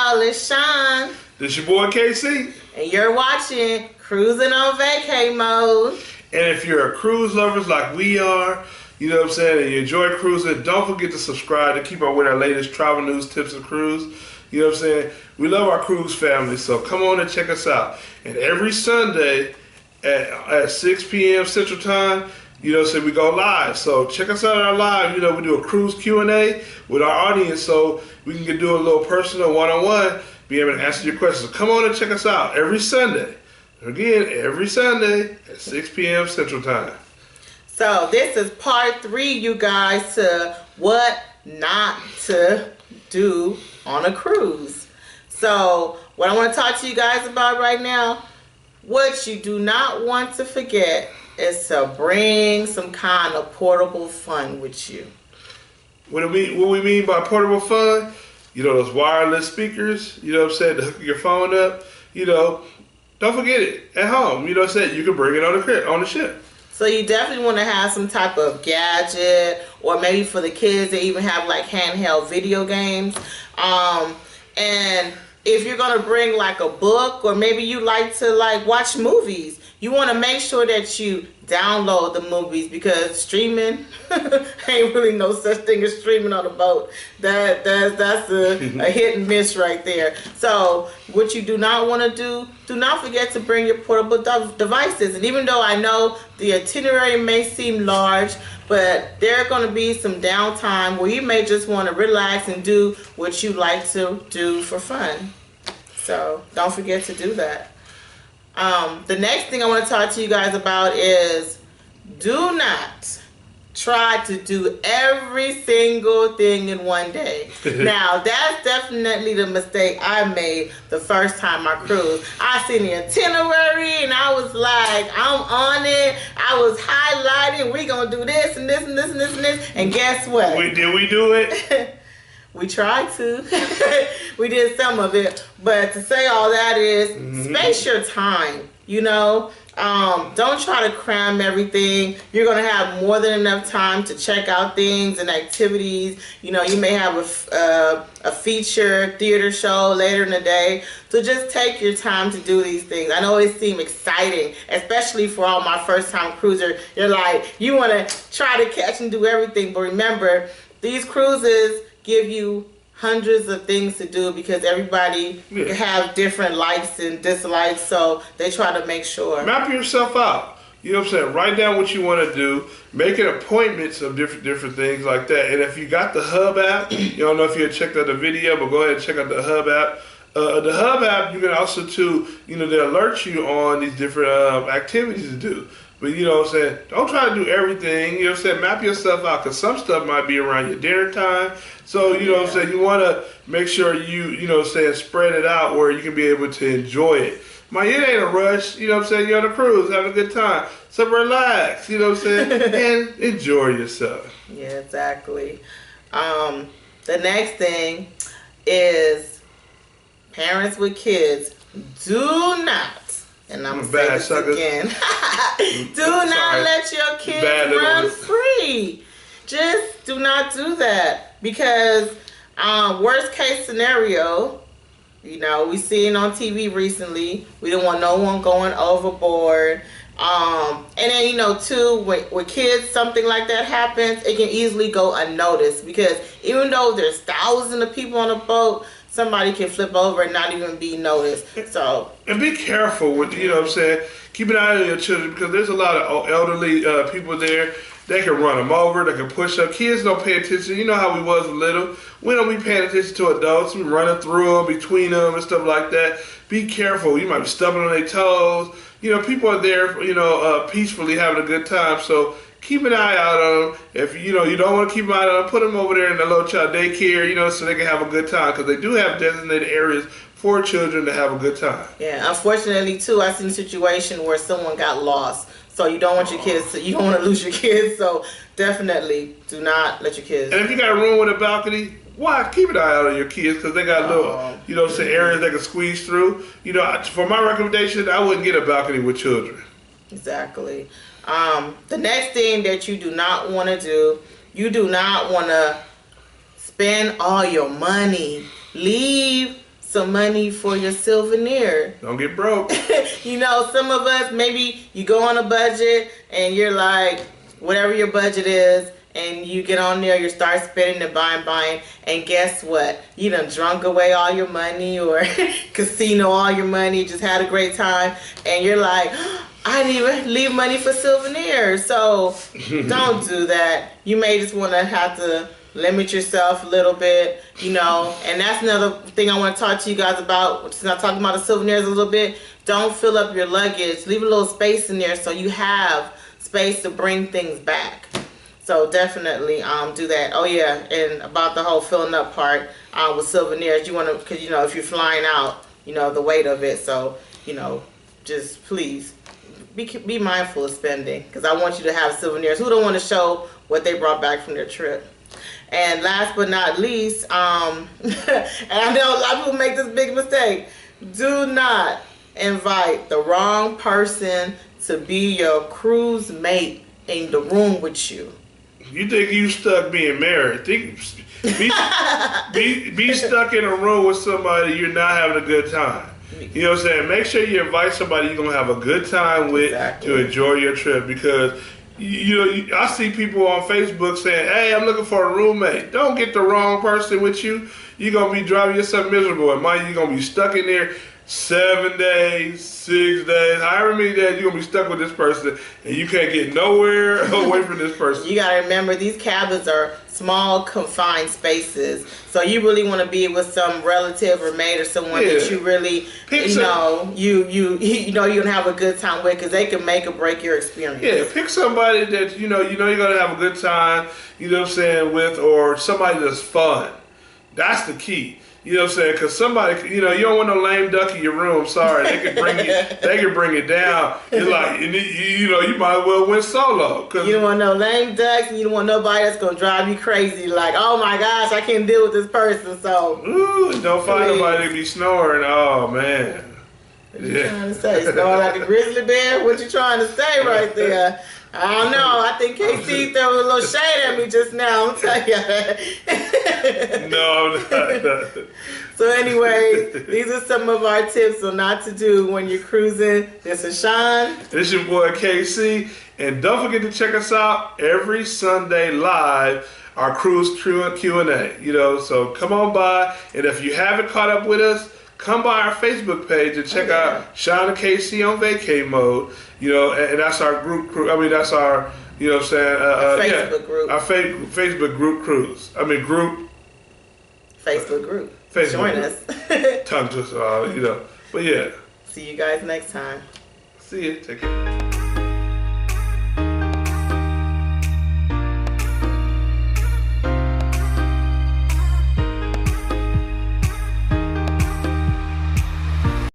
y'all, it's Sean. This your boy KC. And you're watching Cruising on Vacay Mode. And if you're a cruise lovers like we are, you know what I'm saying, and you enjoy cruising, don't forget to subscribe to keep up with our latest travel news, tips, and cruise. You know what I'm saying? We love our cruise family, so come on and check us out. And every Sunday at 6 p.m. Central Time, you know, so we go live. So check us out on our live. You know, we do a cruise Q&A with our audience, so we can do a little personal one-on-one, be able to answer your questions. So come on and check us out every Sunday. Again, every Sunday at 6 p.m. Central Time. So this is part 3, you guys, to what not to do on a cruise. So what I want to talk to you guys about right now, what you do not want to forget is to bring some kind of portable fun with you. What we mean by portable fun, you know, those wireless speakers, you know what I'm saying, to hook your phone up, you know, don't forget it at home. You know what I'm saying, you can bring it on the ship. So you definitely want to have some type of gadget, or maybe for the kids they even have like handheld video games. And if you're going to bring like a book, or maybe you like to like watch movies, you want to make sure that you download the movies, because streaming ain't really no such thing as streaming on a boat. That's a hit and miss right there. So what you do not want to do not forget to bring your portable devices. And even though I know the itinerary may seem large, but there are going to be some downtime where you may just want to relax and do what you like to do for fun. So don't forget to do that. The next thing I want to talk to you guys about is, do not try to do every single thing in one day. Now, that's definitely the mistake I made the first time I cruised. I seen the itinerary and I was like, I'm on it. I was highlighting, we gonna do this and this and this and this and this. And guess what? Did we do it? We tried to. We did some of it. But to say all that is, space your time. You know, don't try to cram everything. You're going to have more than enough time to check out things and activities. You know, you may have a feature theater show later in the day. So just take your time to do these things. I know it seems exciting, especially for all my first time cruiser. You're like, you want to try to catch and do everything. But remember, these cruises give you hundreds of things to do, because everybody have different likes and dislikes, so they try to make sure. Map yourself out. You know what I'm saying? Write down what you want to do. Make it appointments of different things like that. And if you got the Hub app, you don't know if you had checked out the video, but go ahead and check out the Hub app. The Hub app, you can also too, you know, they alert you on these different activities to do. But you know what I'm saying, don't try to do everything. You know what I'm saying, map yourself out, because some stuff might be around your dinner time. So you know what I'm saying, you want to make sure you know what I'm saying, spread it out where you can be able to enjoy it. It ain't a rush. You know what I'm saying, you're on a cruise, having a good time. So relax, you know what I'm saying, and enjoy yourself. Yeah, exactly. The next thing is, parents with kids, do not, and I'm going to say this again, do not let your kids run free. Just do not do that, because worst case scenario, you know, we seen on TV recently, we don't want no one going overboard. And then, you know, too, with kids, something like that happens, it can easily go unnoticed, because even though there's thousands of people on a boat, somebody can flip over and not even be noticed. So, and be careful with, you know what I'm saying, keep an eye on your children, because there's a lot of elderly people there. They can run them over, they can push up. Kids don't pay attention. You know how we was little. We don't be paying attention to adults. We running through them, between them, and stuff like that. Be careful. You might be stumbling on their toes. You know, people are there, you know, peacefully having a good time. So keep an eye out on them. If you know you don't want to keep an eye on them, put them over there in the little child daycare, you know, so they can have a good time, because they do have designated areas for children to have a good time. Yeah, unfortunately too, I seen a situation where someone got lost. So you don't want your kids you don't want to lose your kids. So definitely do not let your kids. And if you got a room with a balcony, why keep an eye out on your kids, because they got little, you know, areas they can squeeze through. You know, for my recommendation, I wouldn't get a balcony with children. Exactly. The next thing that you do not want to do, you do not want to spend all your money. Leave some money for your souvenir. Don't get broke. You know, some of us, maybe you go on a budget and you're like, whatever your budget is, and you get on there, you start spending and buying, and guess what? You done drunk away all your money or casino all your money, just had a great time, and you're like, I didn't even leave money for souvenirs. So don't do that. You may just want to have to limit yourself a little bit, you know. And that's another thing I want to talk to you guys about, since I'm talking about the souvenirs a little bit. Don't fill up your luggage. Leave a little space in there so you have space to bring things back. So definitely do that. Oh yeah, and about the whole filling up part with souvenirs, you want to, because you know, if you're flying out, you know, the weight of it. So, you know, just please be mindful of spending, because I want you to have souvenirs. Who don't want to show what they brought back from their trip? And last but not least, and I know a lot of people make this big mistake, do not invite the wrong person to be your cruise mate in the room with you. You think you stuck being married? Be stuck in a room with somebody you're not having a good time. You know what I'm saying? Make sure you invite somebody you're going to have a good time with to enjoy your trip, because you know, I see people on Facebook saying, hey, I'm looking for a roommate. Don't get the wrong person with you. You're going to be driving yourself miserable. And mind you, you're going to be stuck in there 7 days, 6 days, however many days you're going to be stuck with this person, and you can't get nowhere away from this person. You got to remember, these cabins are small, confined spaces. So you really want to be with some relative or mate or someone that you really, you know you're going to have a good time with, because they can make or break your experience. Yeah, pick somebody that you know you're going to have a good time, you know what I'm saying, with, or somebody that's fun. That's the key. You know what I'm saying? Because somebody, you know, you don't want no lame duck in your room. Sorry, they can bring it. They can bring it down. It's like, you know, you might as well win solo. Cause you don't want no lame ducks, and you don't want nobody that's gonna drive you crazy. Like, oh my gosh, I can't deal with this person. So, don't find nobody to be snoring. Oh man. What you trying to say? Snoring like a grizzly bear? What you trying to say right there? I don't know. I think KC threw a little shade at me just now. I'm telling you. No, I'm not. So anyway, these are some of our tips on not to do when you're cruising. This is Sean. This is your boy KC. And don't forget to check us out every Sunday live, our cruise Q&A. You know, so come on by. And if you haven't caught up with us, come by our Facebook page and check out Sean and KC on vacay mode. You know, and that's our group cruise. I mean, that's our, you know what I'm saying? Facebook group. Our Facebook group cruise. I mean, group. Facebook group. Facebook Join group. us. Tongue twister, you know. But yeah. See you guys next time. See you. Take care.